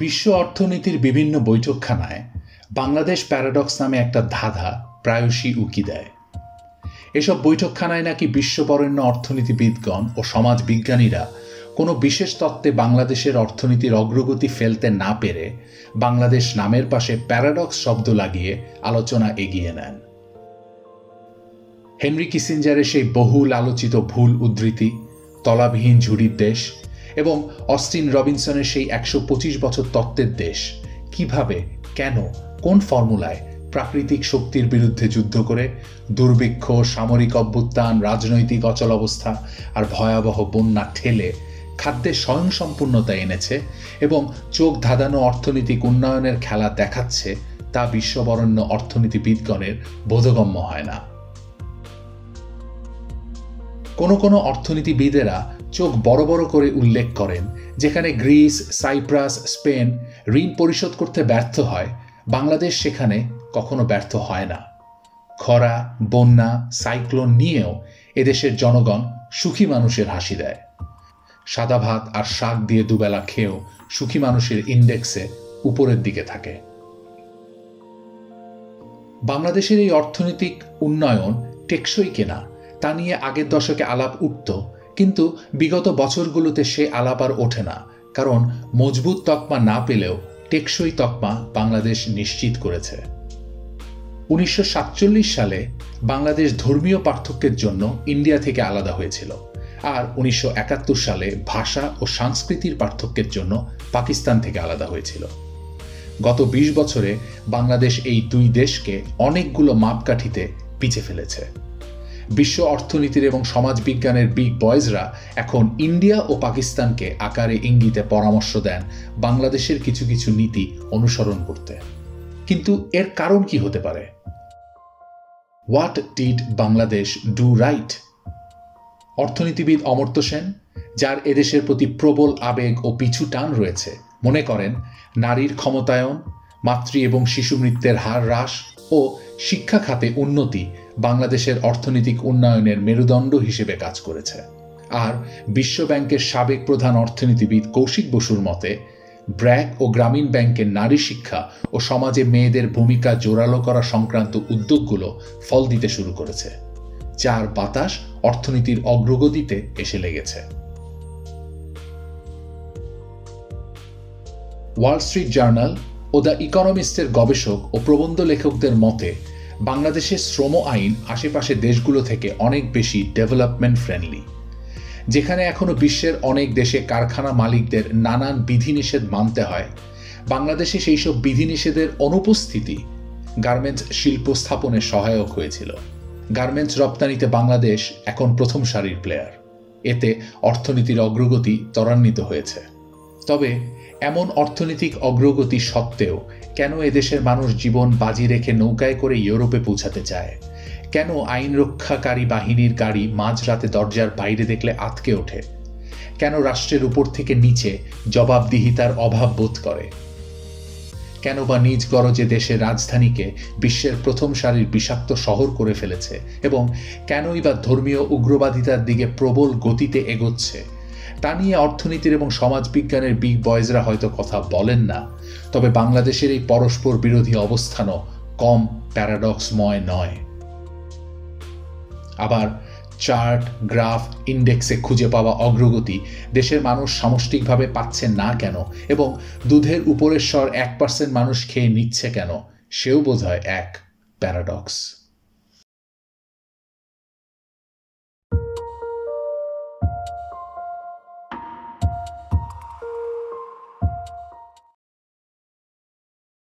বিশ্ব অর্থনীতির বিভিন্ন বৈঠকখানায় বাংলাদেশ প্যারাডক্স নামে একটা ধাঁধা প্রায়শই উকি দেয়। এসব বৈঠকখানায় নাকি বিশ্ববরেণ্য অর্থনীতিবিদগণ ও সমাজ বিজ্ঞানীরা কোনো বিশেষ তত্ত্বে বাংলাদেশের অর্থনীতির অগ্রগতি ফেলতে না পেরে বাংলাদেশ নামের পাশে প্যারাডক্স শব্দ লাগিয়ে আলোচনা এগিয়ে নেন। হেনরি কিসিঞ্জারের সেই বহুল আলোচিত ভুল উদ্ধৃতি, তলাবিহীন ঝুড়ির দেশ এবং অস্টিন রবিনসনের সেই ১২৫ বছর তত্ত্বের দেশ কিভাবে, কেন, কোন ফর্মুলায় প্রাকৃতিক শক্তির বিরুদ্ধে যুদ্ধ করে দুর্ভিক্ষ, সামরিক অভ্যুত্থান, রাজনৈতিক অচলাবস্থা আর ভয়াবহ বন্যা ঠেলে খাদ্যে স্বয়ংসম্পূর্ণতা এনেছে এবং চোখ ধাঁধানো অর্থনৈতিক উন্নয়নের খেলা দেখাচ্ছে, তা বিশ্ববরেণ্য অর্থনীতিবিদগণের বোধগম্য হয় না। কোনো অর্থনীতিবিদেরা চোখ বড় বড় করে উল্লেখ করেন, যেখানে গ্রিস, সাইপ্রাস, স্পেন ঋণ পরিশোধ করতে ব্যর্থ হয়, বাংলাদেশ সেখানে কখনো ব্যর্থ হয় না। খরা, বন্যা, সাইক্লোন নিয়েও এদেশের জনগণ সুখী মানুষের হাসি দেয়। সাদা ভাত আর শাক দিয়ে দুবেলা খেয়েও সুখী মানুষের ইন্ডেক্সে উপরের দিকে থাকে। বাংলাদেশের এই অর্থনৈতিক উন্নয়ন টেকসই কিনা তা নিয়ে আগের দশকে আলাপ উঠত, কিন্তু বিগত বছরগুলোতে সে আলাপ আর ওঠে না, কারণ মজবুত তকমা না পেলেও টেকসই তকমা বাংলাদেশ নিশ্চিত করেছে। ১৯৪৭ সালে বাংলাদেশ ধর্মীয় পার্থক্যের জন্য ইন্ডিয়া থেকে আলাদা হয়েছিল, আর ১৯৭১ সালে ভাষা ও সংস্কৃতির পার্থক্যের জন্য পাকিস্তান থেকে আলাদা হয়েছিল। গত ২০ বছরে বাংলাদেশ এই দুই দেশকে অনেকগুলো মাপকাঠিতে পিছে ফেলেছে। বিশ্ব অর্থনীতির এবং সমাজ বিজ্ঞানের বিগ বয়েজরা এখন ইন্ডিয়া ও পাকিস্তানকে আকারে ইঙ্গিতে পরামর্শ দেন বাংলাদেশের কিছু কিছু নীতি অনুসরণ করতে। কিন্তু এর কারণ কি হতে পারে? What did Bangladesh do right? অর্থনীতিবিদ অমর্ত্য সেন, যার এদেশের প্রতি প্রবল আবেগ ও পিছু টান রয়েছে, মনে করেন নারীর ক্ষমতায়ন, মাতৃ এবং শিশু মৃত্যুর হার হ্রাস ও শিক্ষা খাতে উন্নতি বাংলাদেশের অর্থনৈতিক উন্নয়নের মেরুদণ্ড হিসেবে কাজ করেছে। আর বিশ্ব ব্যাংকের সাবেক প্রধান অর্থনীতিবিদ কৌশিক বসুর মতে ব্র্যাক ও গ্রামীণ ব্যাংকের নারী শিক্ষা ও সমাজে মেয়েদের ভূমিকা জোরালো করা সংক্রান্ত উদ্যোগগুলো ফল দিতে শুরু করেছে, যার বাতাস অর্থনীতির অগ্রগতিতে এসে লেগেছে। ওয়াল স্ট্রিট জার্নাল ও দ্য ইকোনমিস্টের গবেষক ও প্রবন্ধ লেখকদের মতে বাংলাদেশের শ্রম আইন আশেপাশে দেশগুলো থেকে অনেক বেশি ডেভেলপমেন্ট ফ্রেন্ডলি। যেখানে এখনো বিশ্বের অনেক দেশে কারখানা মালিকদের নানান বিধিনিষেধ মানতে হয়, বাংলাদেশে সেই সব বিধিনিষেধের অনুপস্থিতি গার্মেন্টস শিল্প স্থাপনে সহায়ক হয়েছিল। গার্মেন্টস রপ্তানিতে বাংলাদেশ এখন প্রথম সারির প্লেয়ার। এতে অর্থনীতির অগ্রগতি ত্বরান্বিত হয়েছে। তবে এমন অর্থনৈতিক অগ্রগতি সত্ত্বেও কেন এদেশের মানুষ জীবন বাজি রেখে নৌকায় করে ইউরোপে পৌঁছাতে চায়? কেন আইন রক্ষাকারী বাহিনীর গাড়ি মাঝরাতে দরজার বাইরে দেখলে আঁতকে ওঠে? কেন রাষ্ট্রের উপর থেকে নিচে জবাবদিহিতার অভাব বোধ করে? কেন বা নিজ গরজে দেশের রাজধানীকে বিশ্বের প্রথম সারির বিষাক্ত শহর করে ফেলেছে এবং কেনই বা ধর্মীয় উগ্রবাদিতার দিকে প্রবল গতিতে এগোচ্ছে, তা নিয়ে অর্থনীতির এবং সমাজবিজ্ঞানের বিগ বয়েজরা হয়তো কথা বলেন না। তবে বাংলাদেশের এই পরস্পর বিরোধী অবস্থানও কম প্যারাডক্সময় নয়। আবার চার্ট, গ্রাফ, ইন্ডেক্সে খুঁজে পাওয়া অগ্রগতি দেশের মানুষ সামষ্টিকভাবে পাচ্ছে না কেন এবং দুধের উপরের স্বর 1% মানুষ খেয়ে নিচ্ছে কেন, সেও বোধহয় এক প্যারাডক্স।